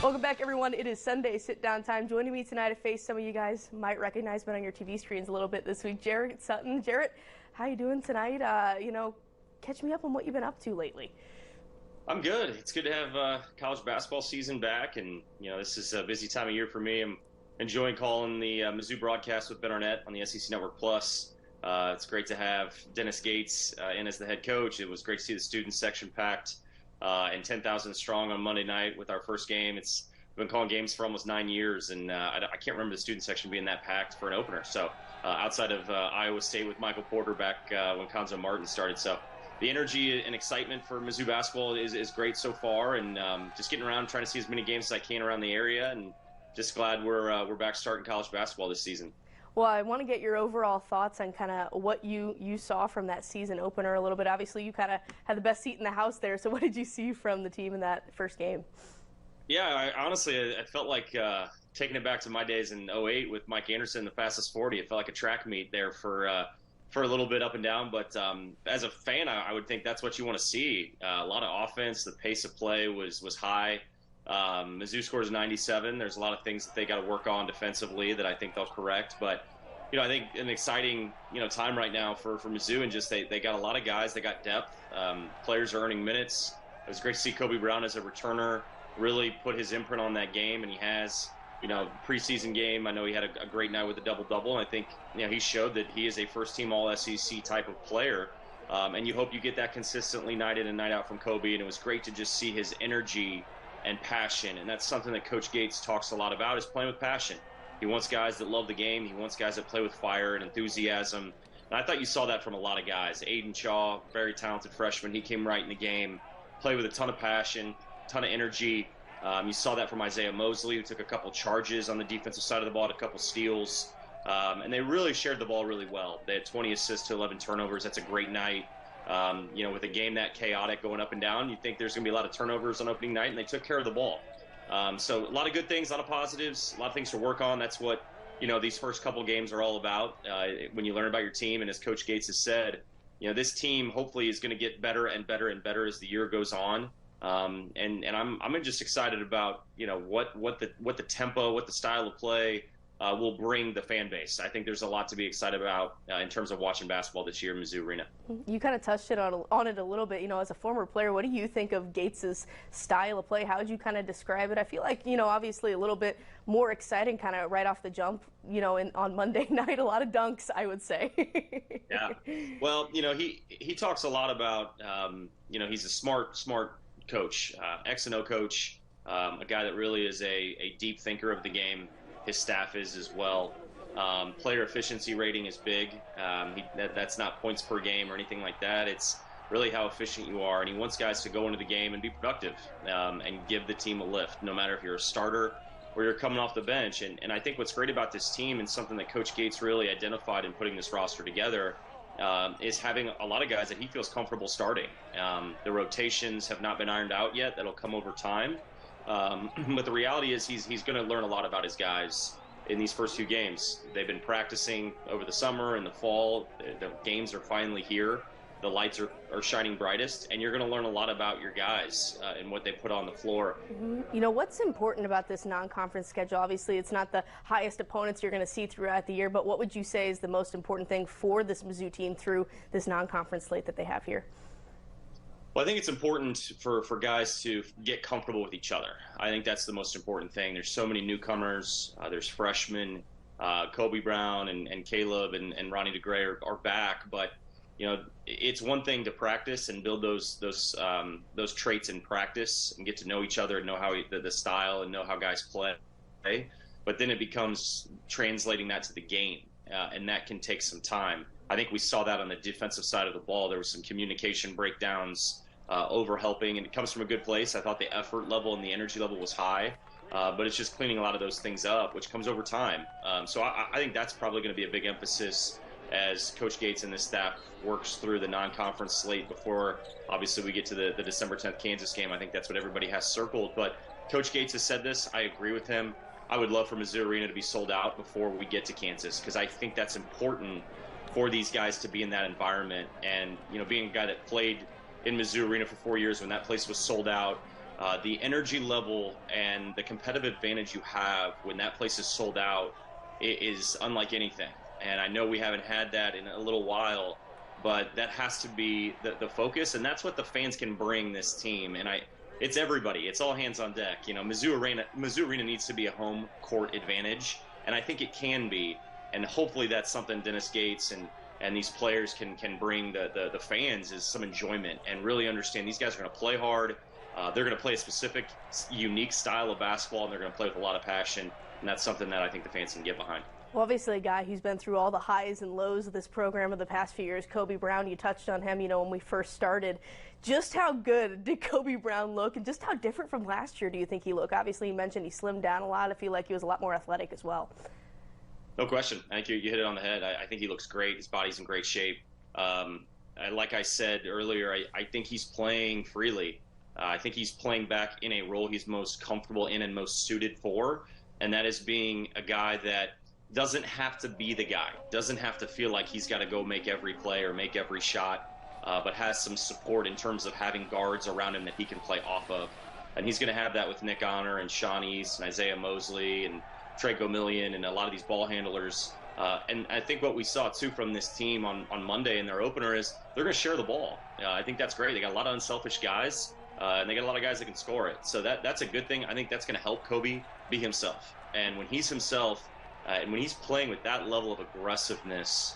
Welcome back, everyone. It is Sunday sit-down time. Joining me tonight, a face some of you guys might recognize, but on your TV screens a little bit this week, Jarrett Sutton. Jarrett, how you doing tonight? Catch me up on what you've been up to lately. I'm good. It's good to have college basketball season back, and this is a busy time of year for me. I'm enjoying calling the Mizzou broadcast with Ben Arnett on the SEC Network Plus. It's great to have Dennis Gates in as the head coach. It was great to see the student section packed and 10,000 strong on Monday night with our first game. We've been calling games for almost 9 years, and I can't remember the student section being that packed for an opener. So outside of Iowa State with Michael Porter back when Konzo Martin started. So the energy and excitement for Mizzou basketball is great so far, and just getting around trying to see as many games as I can around the area, and just glad we're back starting college basketball this season. Well, I want to get your overall thoughts on kind of what you saw from that season opener a little bit. Obviously, you kind of had the best seat in the house there, so what did you see from the team in that first game? Yeah, I felt like taking it back to my days in '08 with Mike Anderson, the fastest 40. It felt like a track meet there for a little bit up and down. But as a fan, I would think that's what you want to see. A lot of offense. The pace of play was high. Mizzou scores 97. There's a lot of things that they got to work on defensively that I think they'll correct. But I think an exciting time right now for Mizzou, and just they got a lot of guys. They got depth. Players are earning minutes. It was great to see Kobe Brown as a returner really put his imprint on that game, and he has. Preseason game, I know he had a great night with a double-double, and I think he showed that he is a first-team All-SEC type of player, and you hope you get that consistently night in and night out from Kobe, and it was great to just see his energy and passion, and that's something that Coach Gates talks a lot about, is playing with passion. He wants guys that love the game. He wants guys that play with fire and enthusiasm, and I thought you saw that from a lot of guys. Aiden Shaw, very talented freshman, he came right in the game, played with a ton of passion, ton of energy. You saw that from Isaiah Mosley, who took a couple charges on the defensive side of the ball, had a couple steals, and they really shared the ball really well. They had 20 assists to 11 turnovers. That's a great night. With a game that chaotic going up and down, you think there's going to be a lot of turnovers on opening night, and they took care of the ball. So a lot of good things, a lot of positives, a lot of things to work on. That's what these first couple games are all about. When you learn about your team, and as Coach Gates has said, this team hopefully is going to get better and better and better as the year goes on. And I'm just excited about what the tempo, what the style of play will bring the fan base. I think there's a lot to be excited about in terms of watching basketball this year in Mizzou Arena. You kind of touched on it a little bit. As a former player, what do you think of Gates's style of play? How would you kind of describe it? I feel like obviously a little bit more exciting, kind of right off the jump. On Monday night, a lot of dunks, I would say. Yeah. Well, he talks a lot about he's a smart coach, X and O coach, a guy that really is a deep thinker of the game. His staff is as well. Player efficiency rating is big. That's not points per game or anything like that. It's really how efficient you are, and he wants guys to go into the game and be productive and give the team a lift, no matter if you're a starter or you're coming off the bench. And I think what's great about this team, and something that Coach Gates really identified in putting this roster together, is having a lot of guys that he feels comfortable starting. The rotations have not been ironed out yet. That'll come over time. But the reality is he's going to learn a lot about his guys in these first few games. They've been practicing over the summer and the fall. The games are finally here. The lights are shining brightest, and you're going to learn a lot about your guys and what they put on the floor. Mm-hmm. What's important about this non-conference schedule? Obviously, it's not the highest opponents you're going to see throughout the year, but what would you say is the most important thing for this Mizzou team through this non-conference slate that they have here? Well, I think it's important for guys to get comfortable with each other. I think that's the most important thing. There's so many newcomers. There's freshmen. Kobe Brown and Caleb and Ronnie DeGray are back, but it's one thing to practice and build those traits in practice and get to know each other and know how the style and know how guys play. But then it becomes translating that to the game, and that can take some time. I think we saw that on the defensive side of the ball. There was some communication breakdowns, over helping, and it comes from a good place. I thought the effort level and the energy level was high, but it's just cleaning a lot of those things up, which comes over time. So I think that's probably going to be a big emphasis as Coach Gates and his staff works through the non-conference slate before, obviously, we get to the December 10th Kansas game. I think that's what everybody has circled. But Coach Gates has said this. I agree with him. I would love for Mizzou Arena to be sold out before we get to Kansas, because I think that's important for these guys to be in that environment. And, being a guy that played in Mizzou Arena for 4 years when that place was sold out, the energy level and the competitive advantage you have when that place is sold out is unlike anything. And I know we haven't had that in a little while, but that has to be the focus, and that's what the fans can bring this team. And it's everybody. It's all hands on deck. You know, Mizzou Arena needs to be a home court advantage, and I think it can be. And hopefully that's something Dennis Gates and these players can bring the fans is some enjoyment and really understand these guys are going to play hard. They're going to play a specific, unique style of basketball, and they're going to play with a lot of passion, and that's something that I think the fans can get behind. Well, obviously a guy who's been through all the highs and lows of this program of the past few years, Kobe Brown. You touched on him, when we first started. Just how good did Kobe Brown look, and just how different from last year do you think he looked? Obviously, you mentioned he slimmed down a lot. I feel like he was a lot more athletic as well. No question. I think you hit it on the head. I think he looks great. His body's in great shape. Like I said earlier, I think he's playing freely. I think he's playing back in a role he's most comfortable in and most suited for, and that is being a guy that doesn't have to be the guy, doesn't have to feel like he's got to go make every play or make every shot, but has some support in terms of having guards around him that he can play off of. And he's going to have that with Nick Honor and Sean East and Isaiah Mosley and Trey Gomillion and a lot of these ball handlers. And I think what we saw, too, from this team on Monday in their opener is they're going to share the ball. I think that's great. They got a lot of unselfish guys, and they got a lot of guys that can score it. So that's a good thing. I think that's going to help Kobe be himself. And when he's himself, and when he's playing with that level of aggressiveness,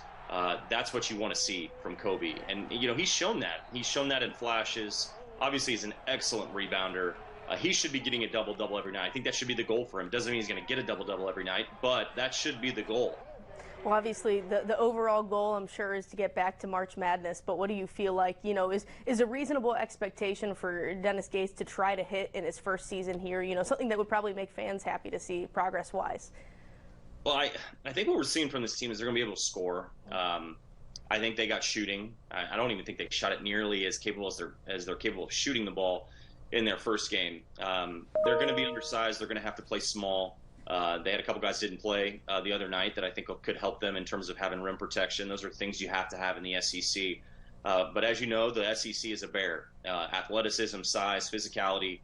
that's what you want to see from Kobe. And, he's shown that. He's shown that in flashes. Obviously, he's an excellent rebounder. He should be getting a double-double every night. I think that should be the goal for him. Doesn't mean he's going to get a double-double every night, but that should be the goal. Well, obviously, the overall goal, I'm sure, is to get back to March Madness. But what do you feel like, is a reasonable expectation for Dennis Gates to try to hit in his first season here? Something that would probably make fans happy to see progress-wise. Well, I think what we're seeing from this team is they're going to be able to score. I think they got shooting. I don't even think they shot it nearly as capable as they're capable of shooting the ball in their first game. They're going to be undersized. They're going to have to play small. They had a couple guys didn't play the other night that I think could help them in terms of having rim protection. Those are things you have to have in the SEC. But as you know, the SEC is a bear. Athleticism, size, physicality.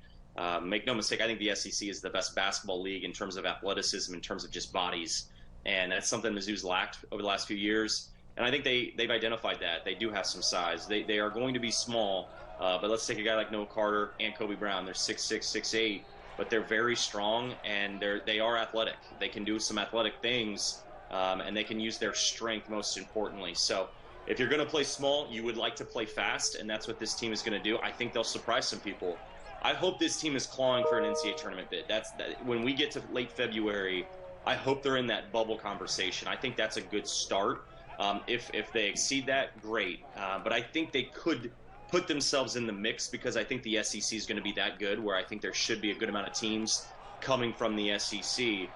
Make no mistake, I think the SEC is the best basketball league in terms of athleticism, in terms of just bodies. And that's something Mizzou's lacked over the last few years. And I think they've identified that. They do have some size. They are going to be small. But let's take a guy like Noah Carter and Kobe Brown. They're 6'6", 6'8", but they're very strong, and they are athletic. They can do some athletic things, and they can use their strength most importantly. So if you're going to play small, you would like to play fast, and that's what this team is going to do. I think they'll surprise some people. I hope this team is clawing for an NCAA tournament bid. When we get to late February, I hope they're in that bubble conversation. I think that's a good start. If they exceed that, great. But I think they could put themselves in the mix because I think the SEC is going to be that good, where I think there should be a good amount of teams coming from the SEC.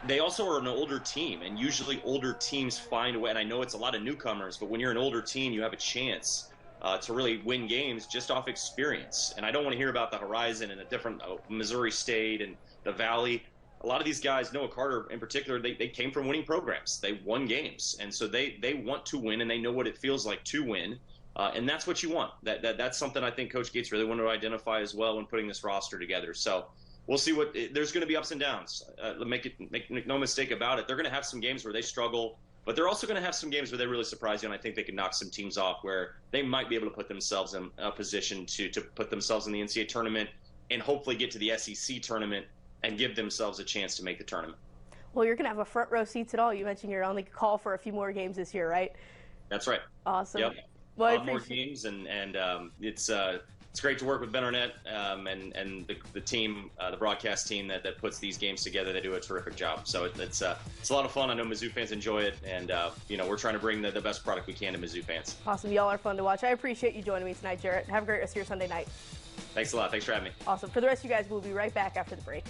They also are an older team, and usually older teams find a way, and I know it's a lot of newcomers, but when you're an older team, you have a chance to really win games just off experience. And I don't want to hear about the Horizon and the different Missouri State and the Valley. A lot of these guys, Noah Carter in particular, they came from winning programs. They won games, and so they want to win, and they know what it feels like to win. And that's what you want. That's something I think Coach Gates really wanted to identify as well when putting this roster together. So we'll see there's going to be ups and downs. Make no mistake about it. They're going to have some games where they struggle, but they're also going to have some games where they really surprise you. And I think they can knock some teams off where they might be able to put themselves in a position to put themselves in the NCAA tournament and hopefully get to the SEC tournament and give themselves a chance to make the tournament. Well, you're going to have a front row seats at all. You mentioned you're on the call for a few more games this year, right? That's right. Awesome. Yep. Well, more games, and it's great to work with Ben Arnett and the team, the broadcast team that puts these games together. They do a terrific job. So it's a lot of fun. I know Mizzou fans enjoy it, and we're trying to bring the best product we can to Mizzou fans. Awesome. Y'all are fun to watch. I appreciate you joining me tonight, Jarrett. Have a great rest of your Sunday night. Thanks a lot. Thanks for having me. Awesome. For the rest of you guys, we'll be right back after the break.